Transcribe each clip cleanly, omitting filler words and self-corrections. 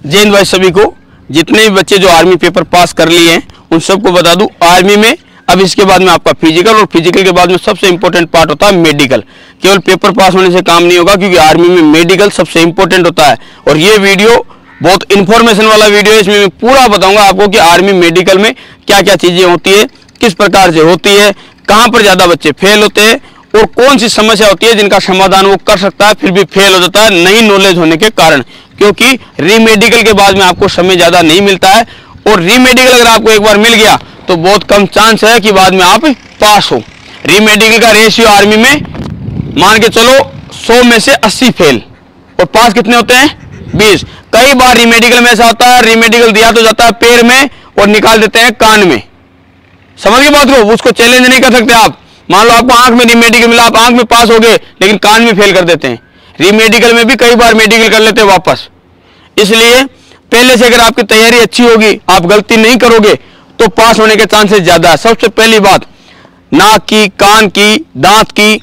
जय हिंद भाई सभी को। जितने भी बच्चे जो आर्मी पेपर पास कर लिए हैं उन सबको बता दूं, आर्मी में अब इसके बाद में आपका फिजिकल और फिजिकल के बाद में सबसे इंपॉर्टेंट पार्ट होता है मेडिकल। केवल पेपर पास होने से काम नहीं होगा, क्योंकि आर्मी में मेडिकल सबसे इंपॉर्टेंट होता है। और ये वीडियो बहुत इन्फॉर्मेशन वाला वीडियो है, इसमें मैं पूरा बताऊंगा आपको कि आर्मी मेडिकल में क्या क्या चीजें होती है, किस प्रकार से होती है, कहाँ पर ज्यादा बच्चे फेल होते हैं और कौन सी समस्या होती है जिनका समाधान वो कर सकता है फिर भी फेल हो जाता है नई नॉलेज होने के कारण। क्योंकि रीमेडिकल के बाद में आपको समय ज्यादा नहीं मिलता है, और रीमेडिकल अगर आपको एक बार मिल गया तो बहुत कम चांस है कि बाद में आप पास हो। रीमेडिकल का रेशियो आर्मी में मान के चलो 100 में से 80 फेल और पास कितने होते हैं? 20। कई बार रीमेडिकल में ऐसा होता है, रीमेडिकल दिया तो जाता है पैर में और निकाल देते हैं कान में। समझ के बात को, उसको चैलेंज नहीं कर सकते आप। मान लो आपको आंख में रीमेडिकल मिला, आप आंख में पास हो गए लेकिन कान में फेल कर देते हैं। रीमेडिकल में भी कई बार मेडिकल कर लेते हैं वापस। इसलिए पहले से अगर आपकी तैयारी अच्छी होगी, आप गलती नहीं करोगे तो पास होने के चांसेस ज्यादा है। सबसे पहली बात, नाक की, कान की, दांत की,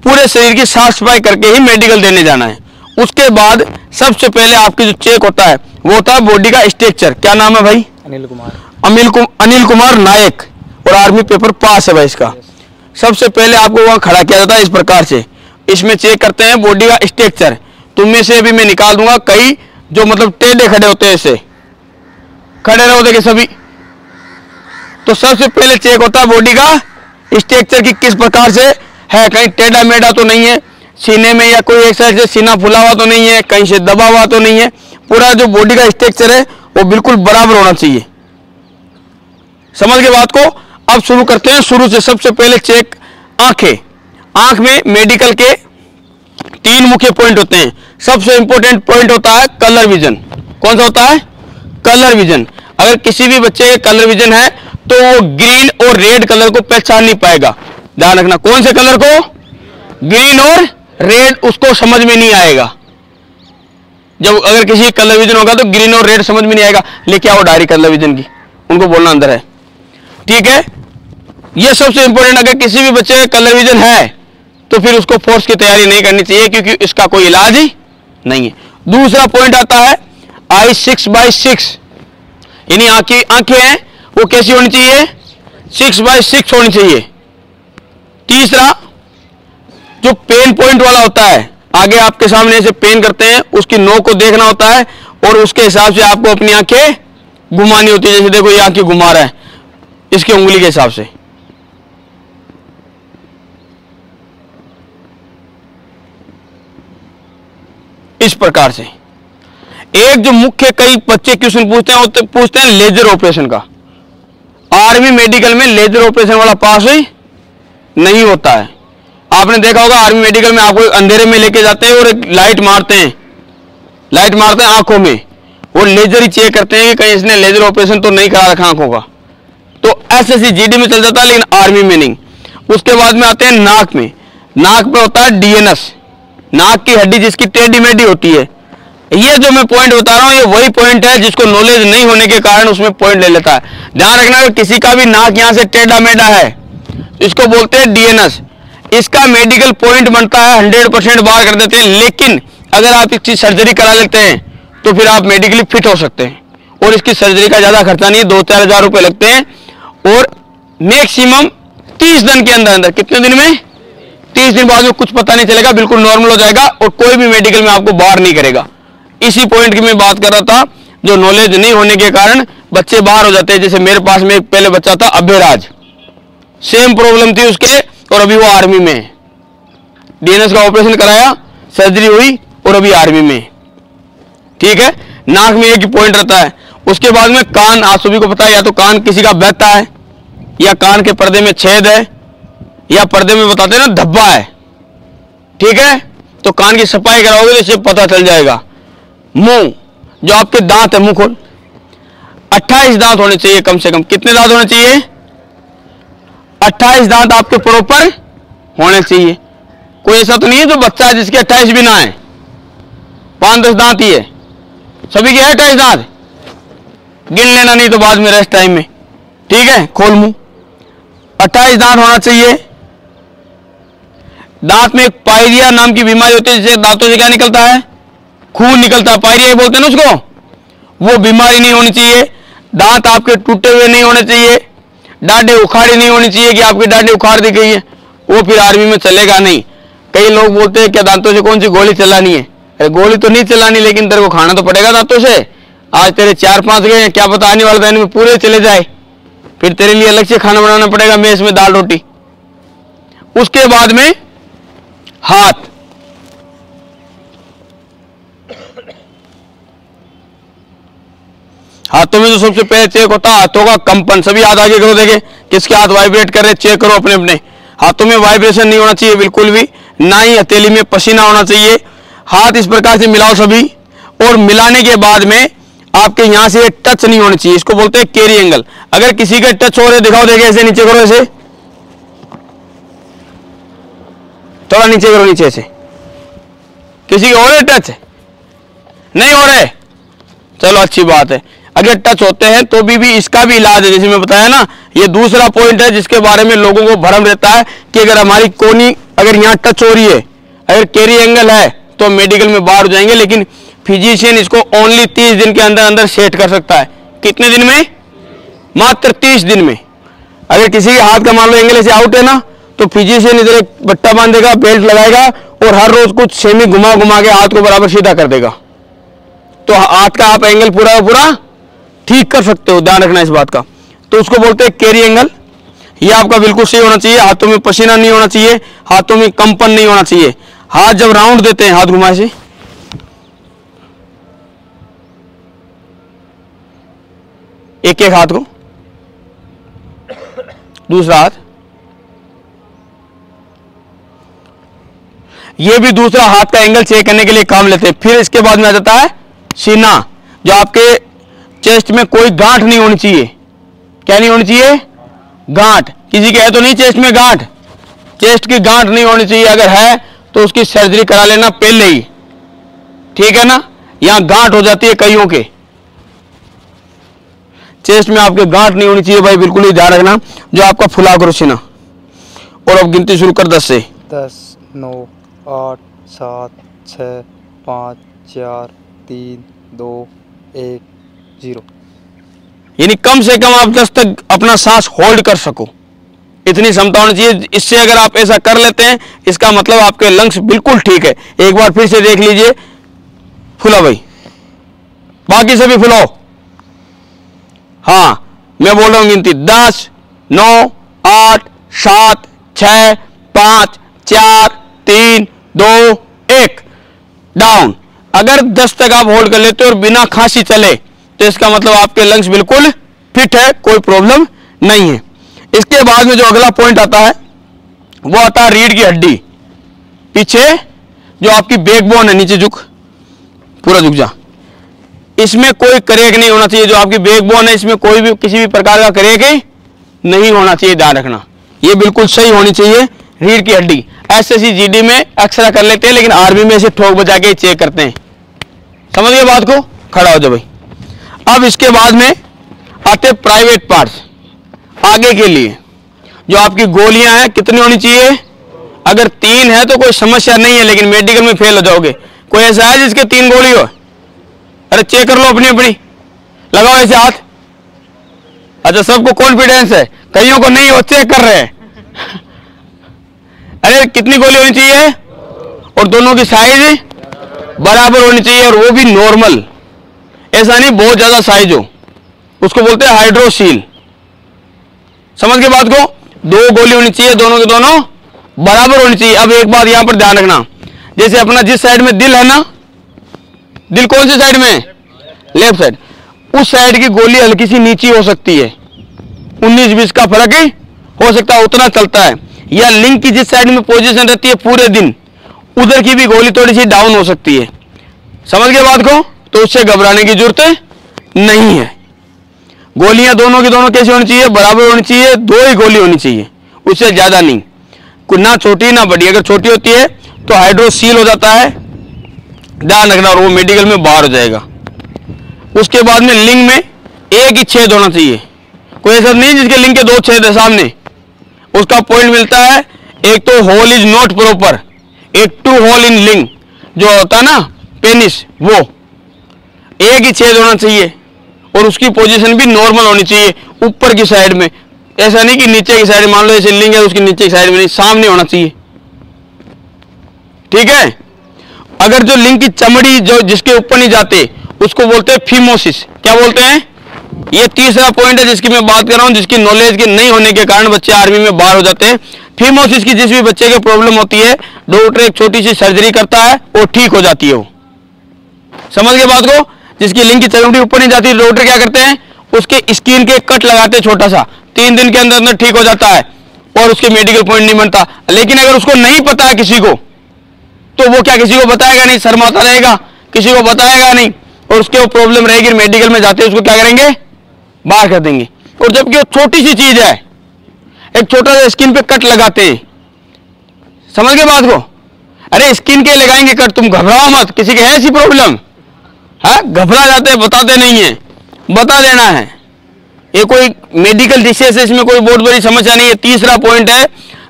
पूरे शरीर की साफ सफाई करके ही मेडिकल देने जाना है। उसके बाद सबसे पहले आपकी जो चेक होता है वो होता है बॉडी का स्ट्रक्चर। क्या नाम है भाई? अनिल कुमार नायक, और आर्मी पेपर पास है भाई इसका। सबसे पहले आपको वहां खड़ा किया जाता है इस प्रकार से। इसमें चेक करते हैं बॉडी का स्ट्रक्चर। तुम में से भी मैं निकाल दूंगा कई जो मतलब टेढ़े खड़े होते हैं, ऐसे खड़े रहो देखे सभी। तो सबसे पहले चेक होता है बॉडी का स्ट्रक्चर की किस प्रकार से है, कहीं टेढ़ा मेढ़ा तो नहीं है, सीने में या कोई एक साइड से सीना फुला हुआ तो नहीं है, कहीं से दबा हुआ तो नहीं है। पूरा जो बॉडी का स्ट्रक्चर है वो बिल्कुल बराबर होना चाहिए। समझ के बात को। अब शुरू करते हैं शुरू से। सबसे पहले चेक आंखें। आंख में मेडिकल के 3 मुख्य पॉइंट होते हैं। सबसे इंपॉर्टेंट पॉइंट होता है कलर विजन। कौन सा होता है? Colour vision. अगर किसी भी बच्चे के कलर विजन है तो वो ग्रीन और रेड कलर को पहचान नहीं पाएगा। ध्यान रखना, कौन से कलर को? ग्रीन और रेड उसको समझ में नहीं आएगा। जब अगर किसी कलर विजन होगा तो ग्रीन और रेड समझ में नहीं आएगा। लेके आओ डायरी कलर विजन की, उनको बोलना अंदर है, ठीक है। ये सबसे इंपॉर्टेंट। अगर किसी भी बच्चे का कलर विजन है तो फिर उसको फोर्स की तैयारी नहीं करनी चाहिए, क्योंकि इसका कोई इलाज ही नहीं है। दूसरा पॉइंट आता है आई 6/6, यानी आंखें हैं वो कैसी होनी चाहिए? 6/6 होनी चाहिए। तीसरा जो पेन पॉइंट वाला होता है, आगे आपके सामने से पेन करते हैं, उसकी नोक को देखना होता है और उसके हिसाब से आपको अपनी आंखें घुमानी होती है। जैसे देखो ये आंखें घुमा रहा है इसकी उंगली के हिसाब से। इस प्रकार से। एक जो मुख्य कई बच्चे क्वेश्चन पूछते हैं वो तो पूछते हैं लेजर ऑपरेशन का। आर्मी मेडिकल में लेजर ऑपरेशन वाला पास ही नहीं होता है। आपने देखा होगा आर्मी मेडिकल में आपको अंधेरे में लेके जाते हैं और एक लाइट मारते हैं आंखों में, और लेजर ही चेक करते हैं कि कहीं इसने लेजर ऑपरेशन तो नहीं करा रखा आंखों का। तो एसएससी जीडी में चल जाता है, लेकिन आर्मी में नहीं। उसके बाद में आते हैं नाक में। नाक पे होता है डीएनएस, नाक की हड्डी जिसकी टेढ़ी मेढ़ी होती है। ये जो मैं पॉइंट बता रहा हूं ये वही पॉइंट है जिसको नॉलेज नहीं होने के कारण उसमें पॉइंट ले लेता है। ध्यान रखना, अगर किसी का भी नाक यहां से टेढ़ा मेढ़ा है इसको बोलते हैं डीएनएस। इसका मेडिकल पॉइंट बनता है 100% बाहर कर देते हैं। लेकिन अगर आप इसकी सर्जरी करा लेते हैं तो फिर आप मेडिकली फिट हो सकते हैं, और इसकी सर्जरी का ज्यादा खर्चा नहीं है, 2-4 हजार रुपए लगते हैं। और मैक्सिमम 30 दिन के अंदर कितने दिन में? 30 दिन बाद में कुछ पता नहीं चलेगा, बिल्कुल नॉर्मल हो जाएगा और कोई भी मेडिकल में आपको बाहर नहीं करेगा। इसी पॉइंट की मैं बात कर रहा था, जो नॉलेज नहीं होने के कारण बच्चे बाहर हो जाते हैं। जैसे मेरे पास में एक पहले बच्चा था अभयराज, सेम प्रॉब्लम थी उसके, और अभी वो आर्मी में है। डीएनएस का ऑपरेशन कराया, सर्जरी हुई और अभी आर्मी में, ठीक है। नाक में एक ही पॉइंट रहता है। उसके बाद में कान, आप सभी को पता है, या तो कान किसी का बहता है, या कान के पर्दे में छेद है, या पर्दे में बताते हैं ना धब्बा है, ठीक है। तो कान की सफाई कराओगे तो इससे पता चल जाएगा। मुंह, जो आपके दांत है, मुंह खोल, 28 दांत होने चाहिए कम से कम। कितने दांत होने चाहिए? 28 दांत आपके प्रॉपर होने चाहिए। कोई ऐसा तो नहीं है जो बच्चा है जिसके 28 भी ना है, 5-10 दांत ही है। सभी के है 28 दांत, गिन लेना, नहीं तो बाद में रेस्ट टाइम में, ठीक है। खोल मुंह, 28 दांत होना चाहिए। दांत में एक पायरिया नाम की बीमारी होती है, जिससे दांतों से क्या निकलता है? खून निकलता है। पायरिया बोलते हैं ना उसको, वो बीमारी नहीं होनी चाहिए, दांत आपके टूटे हुए नहीं होने चाहिए, डांडें उखाड़ी नहीं होनी चाहिए कि आपकी डांडें उखाड़ दी गई है, वो फिर आर्मी में चलेगा नहीं। कई लोग बोलते हैं क्या दांतों से कौन सी गोली चलानी है? अरे गोली तो नहीं चलानी, लेकिन तेरे को खाना तो पड़ेगा दांतों से। आज तेरे 4-5 गए हैं, क्या पता आने वाले दिन में पूरे चले जाए, फिर तेरे लिए अलग से खाना बनाना पड़ेगा, मेस में दाल रोटी। उसके बाद में हाथ, हाथों में जो सबसे पहले चेक होता है हाथों का कंपन। सभी हाथ आगे करो, देखे किसके हाथ वाइब्रेट कर रहे, चेक करो अपने अपने हाथों में। वाइब्रेशन नहीं होना चाहिए बिल्कुल भी, ना ही हथेली में पसीना होना चाहिए। हाथ इस प्रकार से मिलाओ सभी, और मिलाने के बाद में आपके यहां से टच नहीं होनी चाहिए, इसको बोलते हैं कैरी एंगल। अगर किसी का टच हो रहे दिखाओ, देखे ऐसे नीचे करो, ऐसे थोड़ा नीचे करो, नीचे से। किसी के हो रहे टच? नहीं हो रहे, चलो अच्छी बात है। अगर टच होते हैं तो भी इसका भी इलाज है, जैसे मैं बताया ना। ये दूसरा पॉइंट है जिसके बारे में लोगों को भ्रम रहता है कि अगर हमारी कोनी अगर यहाँ टच हो रही है, अगर कैरी एंगल है, तो मेडिकल में बाहर हो जाएंगे। लेकिन फिजिशियन इसको ओनली 30 दिन के अंदर अंदर सेट कर सकता है। कितने दिन में? मात्र 30 दिन में। अगर किसी के हाथ का मान लो एंगल से आउट है ना, तो फिजिशियन इधर एक बट्टा बांधेगा, बेल्ट लगाएगा, और हर रोज कुछ सेमी घुमा घुमा के हाथ को बराबर सीधा कर देगा, तो हाथ का आप एंगल पूरा पूरा ठीक कर सकते हो। ध्यान रखना इस बात का। तो उसको बोलते हैं कैरी एंगल। ये आपका बिल्कुल सही होना चाहिए, हाथों में पसीना नहीं होना चाहिए, हाथों में कंपन नहीं होना चाहिए। हाथ जब राउंड देते हैं, हाथ घुमाए से, एक एक हाथ को, दूसरा हाथ, ये भी दूसरा हाथ का एंगल चेक करने के लिए काम लेते हैं। फिर इसके बाद में आ जाता है सीना, जो आपके चेस्ट में कोई गांठ नहीं होनी चाहिए। क्या नहीं होनी चाहिए? गांठ। किसी के है तो नहीं चेस्ट में गांठ? चेस्ट की गांठ नहीं होनी चाहिए। अगर है तो उसकी सर्जरी करा लेना पहले ही, ठीक है ना। यहां गांठ हो जाती है कईयों के, चेस्ट में आपके गांठ नहीं होनी चाहिए भाई, बिल्कुल ही ध्यान रखना। जो आपका फुला करो सीना, और अब गिनती शुरू कर 10 से। 10, 9, 8, 7, 6, 5, 4, 3, 2, 1, 0। यानी कम से कम आप 10 तक अपना सांस होल्ड कर सको, इतनी क्षमता होनी चाहिए। इससे अगर आप ऐसा कर लेते हैं, इसका मतलब आपके लंग्स बिल्कुल ठीक है। एक बार फिर से देख लीजिए, फुला भाई, बाकी सभी फुलाओ। हाँ, मैं बोल रहा हूं गिनती 10, 9, 8, 7, 6, 5, 4, 3, 2, 1, डाउन। अगर 10 तक आप होल्ड कर लेते हो और बिना खांसी चले, तो इसका मतलब आपके लंग्स बिल्कुल फिट है, कोई प्रॉब्लम नहीं है। इसके बाद में जो अगला पॉइंट आता है, वो आता है रीढ़ की हड्डी। पीछे जो आपकी बैकबोन है, नीचे झुक, पूरा झुक जा। इसमें कोई क्रैक नहीं होना चाहिए। जो आपकी बैकबोन है, इसमें कोई भी किसी भी प्रकार का क्रैक नहीं होना चाहिए। ध्यान रखना, ये बिल्कुल सही होनी चाहिए रीढ़ की हड्डी। एसएससी जीडी में एक्सरा कर लेते हैं, लेकिन आर्मी में इसे ठोक बजा के चेक करते हैं। समझ गए बात को? खड़ा हो जाओ भाई। अब इसके बाद में आते प्राइवेट पार्ट्स। आगे के लिए जो आपकी गोलियां हैं, कितनी होनी चाहिए? अगर 3 है तो कोई समस्या नहीं है, लेकिन मेडिकल में फेल हो जाओगे। कोई ऐसा है जिसके 3 गोली हो? अरे चेक कर लो अपनी अपनी, लगाओ ऐसे हाथ। अच्छा, सबको कॉन्फिडेंस है, कईयों को नहीं हो, चेक कर रहे हैं। अरे कितनी गोली होनी चाहिए? और दोनों की साइज बराबर होनी चाहिए, और वो भी नॉर्मल। ऐसा नहीं बहुत ज्यादा साइज हो, उसको बोलते हैं हाइड्रोसील। समझ के बात को? 2 गोली होनी चाहिए, दोनों के दोनों बराबर होनी चाहिए। अब एक बात यहां पर ध्यान रखना, जैसे अपना जिस साइड में दिल है ना, दिल कौन सी साइड में? Left side. उस साइड की गोली हल्की सी नीची हो सकती है, 19-20 का फर्क ही हो सकता है, उतना चलता है। या लिंक की जिस साइड में पोजीशन रहती है पूरे दिन, उधर की भी गोली थोड़ी सी डाउन हो सकती है। समझ गए बात को? तो उससे घबराने की जरूरत नहीं है। गोलियां दोनों की दोनों कैसी होनी चाहिए? बराबर होनी चाहिए। 2 ही गोली होनी चाहिए, उससे ज्यादा नहीं। ना छोटी ना बड़ी। अगर छोटी होती है तो हाइड्रोसील हो जाता है, ध्यान रखना, और वो मेडिकल में बाहर हो जाएगा। उसके बाद में लिंग में एक ही छेद होना चाहिए। कोई ऐसा नहीं जिसके लिंग के 2 छेद है सामने, उसका पॉइंट मिलता है। एक तो होल इज नॉट प्रॉपर, एक 2 होल इन लिंग जो होता है ना पेनिस, वो एक ही छेद होना चाहिए और उसकी पोजीशन भी नॉर्मल होनी चाहिए ऊपर की साइड में, ऐसा नहीं कि नीचे की साइड, मान लो जैसे लिंग है उसकी नीचे की साइड में नहीं, सामने होना चाहिए। ठीक है। अगर जो लिंग की चमड़ी जो जिसके ऊपर नहीं जाते उसको बोलते हैं फीमोसिस। क्या बोलते हैं? ये तीसरा पॉइंट है जिसकी मैं बात कर रहा हूं, जिसकी नॉलेज के नहीं होने के कारण बच्चे आर्मी में बाहर हो जाते हैं। फीमोसिस की जिस भी बच्चे को प्रॉब्लम होती है, डॉक्टर एक छोटी सी सर्जरी करता है और ठीक हो जाती है वो। समझ गए बात को? जिसकी लिंग की चमड़ी ऊपर नहीं जाती, डॉक्टर क्या करते हैं, उसके स्किन के कट लगाते हैं छोटा सा, 3 दिन के अंदर अंदर ठीक हो जाता है और उसके मेडिकल पॉइंट नहीं बनता। लेकिन अगर उसको नहीं पता है किसी को, तो वो क्या किसी को बताएगा नहीं, शर्माता रहेगा, किसी को बताएगा नहीं और उसके वो प्रॉब्लम रहेगी। मेडिकल में जाते उसको क्या करेंगे, बाहर कर देंगे। और जबकि वो छोटी सी चीज है, एक छोटा सा स्किन पे कट लगाते हैं। समझ गए बात को? अरे स्किन के लगाएंगे कट, तुम घबराओ मत। किसी के है ऐसी प्रॉब्लम? है, घबरा जाते हैं, बताते नहीं है, बता देना है। ये कोई मेडिकल डिसीज है, इसमें कोई बहुत बड़ी समस्या नहीं है। तीसरा पॉइंट है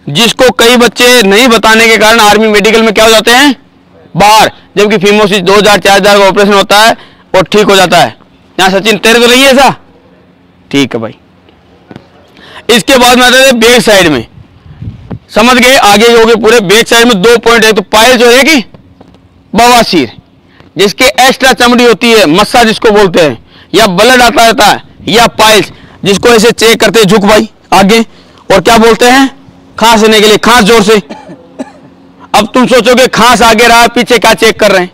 जिसको कई बच्चे नहीं बताने के कारण आर्मी मेडिकल में क्या हो जाते हैं, बाहर। जबकि फीमोसिस 2000-4000 का ऑपरेशन होता है और ठीक हो जाता है। यहां सचिन तेरे तो नहीं है ऐसा? ठीक है भाई। इसके बाद में आते हैं बैक साइड में। समझ गए? आगे हो गए पूरे। बैक साइड में 2 पॉइंट है। तो पाइल्स जो है कि बवासीर, जिसके एक्स्ट्रा चमड़ी होती है, मस्सा जिसको बोलते हैं, या ब्लड आता रहता है, या पाइल्स जिसको ऐसे चेक करते हैं, झुक भाई आगे, और क्या बोलते हैं, खांसने के लिए, खांस जोर से। अब तुम सोचोगे खांस आगे रहा, पीछे क्या चेक कर रहे हैं?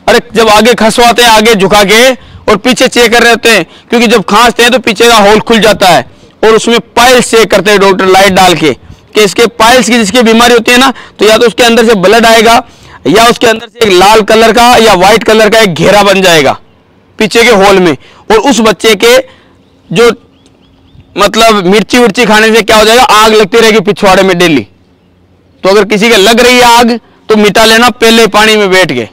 अरे जब आगे खसवाते हैं आगे झुका के और पीछे चेक कर रहे होते हैं, क्योंकि जब खांसते हैं तो पीछे का होल खुल जाता है और उसमें पाइल्स चेक करते हैं डॉक्टर लाइट डाल के, कि इसके पाइल्स की जिसकी बीमारी होती है ना, तो या तो उसके अंदर से ब्लड आएगा या उसके अंदर से एक लाल कलर का या व्हाइट कलर का एक घेरा बन जाएगा पीछे के होल में, और उस बच्चे के जो मतलब मिर्ची विर्ची खाने से क्या हो जाएगा, आग लगती रहेगी पिछवाड़े में डेली। तो अगर किसी के लग रही है आग तो मिटा लेना पहले पानी में बैठ के,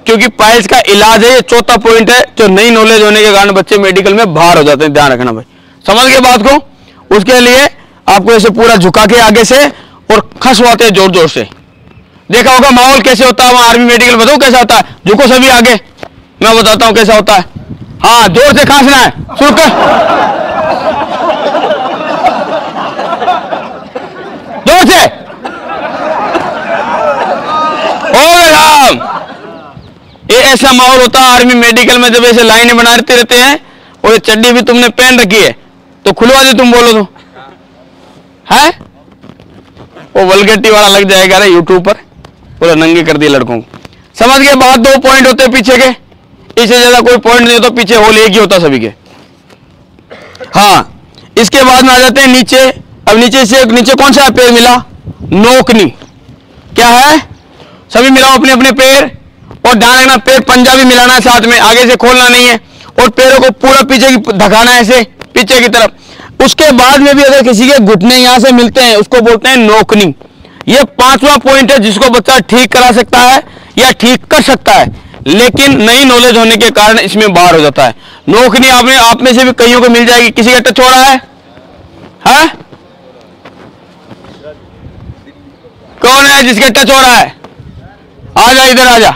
क्योंकि पाइल्स का इलाज है। ये चौथा पॉइंट है जो नई नॉलेज होने के कारण बच्चे मेडिकल में बाहर हो जाते हैं। ध्यान रखना भाई, समझ गए बात को? उसके लिए आपको ऐसे पूरा झुका के आगे से और खसवाते हैं जोर जोर से। देखा होगा माहौल कैसे होता है वहां आर्मी मेडिकल, बताओ कैसा होता है? झुको सभी आगे, मैं बताता हूं कैसा होता है। हाँ, जोर से खांसना है, शुरू कर, जोर से। ये ऐसा माहौल होता है आर्मी मेडिकल में, जब ऐसे लाइनें बनाते रहते हैं और ये चड्डी भी तुमने पहन रखी है तो खुलवा दे, तुम बोलो तो है वो वल्गैरिटी वाला लग जाएगा रे यूट्यूब पर, पूरा नंगे कर दिए लड़कों को। समझ गए बात? 2 पॉइंट होते हैं पीछे के, इससे ज्यादा कोई पॉइंट नहीं होता, पीछे होल एक ही होता सभी के। हाँ, इसके बाद में आ जाते हैं नीचे। अब नीचे से नीचे कौन सा पैर मिला? नोकनी। क्या है? सभी मिलाओ अपने अपने पैर, और ध्यान रखना पैर पंजा भी मिलाना है साथ में, आगे से खोलना नहीं है, और पैरों को पूरा पीछे की धकाना है ऐसे पीछे की तरफ। उसके बाद में भी अगर किसी के घुटने यहां से मिलते हैं उसको बोलते हैं नोकनी। ये 5वां पॉइंट है जिसको बच्चा ठीक करा सकता है या ठीक कर सकता है, लेकिन नई नॉलेज होने के कारण इसमें बाहर हो जाता है। नोकनी आपने आप में से भी कईयों को मिल जाएगी। किसी का टच हो रहा है? हाँ? कौन है जिसके टच हो रहा है? आ जा इधर, आ जा।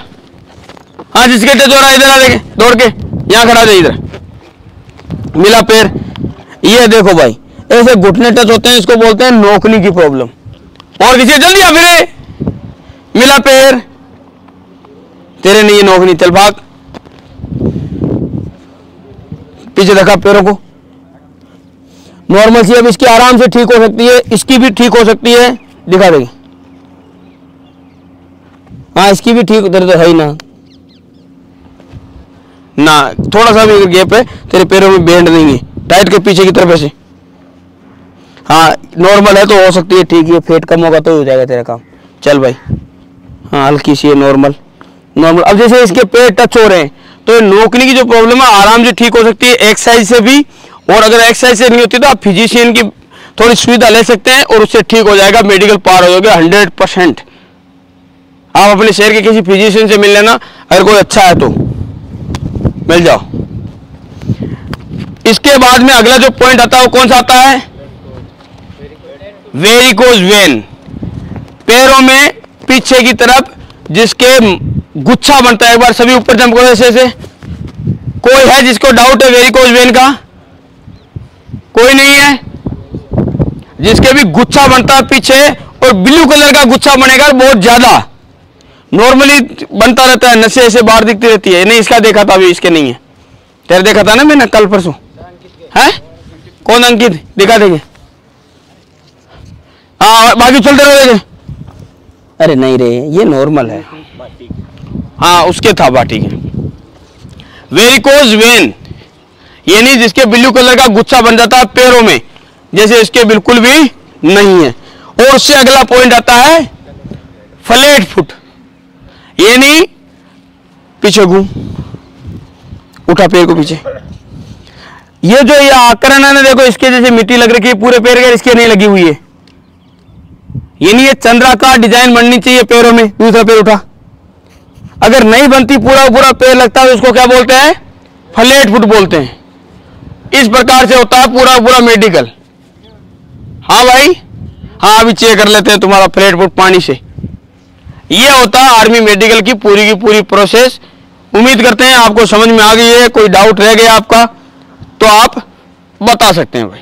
हाँ, जिसके टच हो रहा है इधर आ, देखे दौड़ के यहां खड़ा जा, इधर मिला पैर। ये देखो भाई, ऐसे घुटने टच होते हैं, इसको बोलते हैं नोकनी की प्रॉब्लम। और किसी जल्दी आ, फिर मिला पैर, तेरे नहीं नोकनी, चल भाग, पीछे देखा पैरों को, नॉर्मल सी। अब इसकी आराम से ठीक हो सकती है, इसकी भी ठीक हो सकती है, दिखा देंगे। हाँ, इसकी भी ठीक, तेरे तो है ही ना, थोड़ा सा भी गैप है, तेरे पैरों में बैंड नहीं है, टाइट के पीछे की तरफ ऐसे। हाँ, नॉर्मल है तो हो सकती है ठीक है, फेट कम होगा तो हो जाएगा तेरा काम। चल भाई, हाँ हल्की सी है, नॉर्मल। अब जैसे इसके पैर टच हो रहे हैं तो नोकनी की जो प्रॉब्लम है आराम से ठीक हो सकती है एक्सरसाइज से भी, और अगर एक्सरसाइज से नहीं होती तो आप फिजिशियन की थोड़ी सुविधा ले सकते हैं और उससे ठीक हो जाएगा, मेडिकल पार हो जाओगे 100%। आप अपने शहर के किसी फिजिशियन से मिल लेना, अगर कोई अच्छा है तो मिल जाओ। इसके बाद में अगला जो पॉइंट आता है वो कौन सा आता है? Varicose vein. पैरों में पीछे की तरफ जिसके गुच्छा बनता है। एक बार सभी ऊपर जंप करो ऐसे ऐसे। कोई है जिसको डाउट है वेरिकोज वेन का? कोई नहीं है? जिसके भी गुच्छा बनता है पीछे और ब्लू कलर का गुच्छा बनेगा बहुत ज्यादा, नॉर्मली बनता रहता है, नसें ऐसे बाहर दिखती रहती है। नहीं इसका देखा था अभी, इसके नहीं है। तेरे देखा था ना मैंने कल परसों, है? कौन अंकित? दिखा देंगे। हाँ बाकी चलते रहो देखे। अरे नहीं रे ये नॉर्मल है। हाँ उसके था बाटी के। वेरिकोज वेन ये नहीं जिसके ब्लू कलर का गुच्छा बन जाता है पैरों में, जैसे इसके बिल्कुल भी नहीं है। और उससे अगला पॉइंट आता है फ्लैट फुट। ये नहीं पीछे घूम, उठा पैर को पीछे। ये जो ये आकरण है ना, देखो इसके जैसे मिट्टी लग रही है पूरे पैर के, इसके नहीं लगी हुई है। ये नहीं, ये चंद्राकार डिजाइन बननी चाहिए पैरों में। दूसरा पैर उठा, अगर नहीं बनती पूरा पूरा पैर लगता है तो उसको क्या बोलते हैं? फ्लैट फुट बोलते हैं। इस प्रकार से होता है पूरा पूरा मेडिकल। हाँ भाई, हाँ अभी चेक कर लेते हैं तुम्हारा फ्लैट फुट पानी से। ये होता है आर्मी मेडिकल की पूरी प्रोसेस। उम्मीद करते हैं आपको समझ में आ गई है। कोई डाउट रह गया आपका तो आप बता सकते हैं भाई।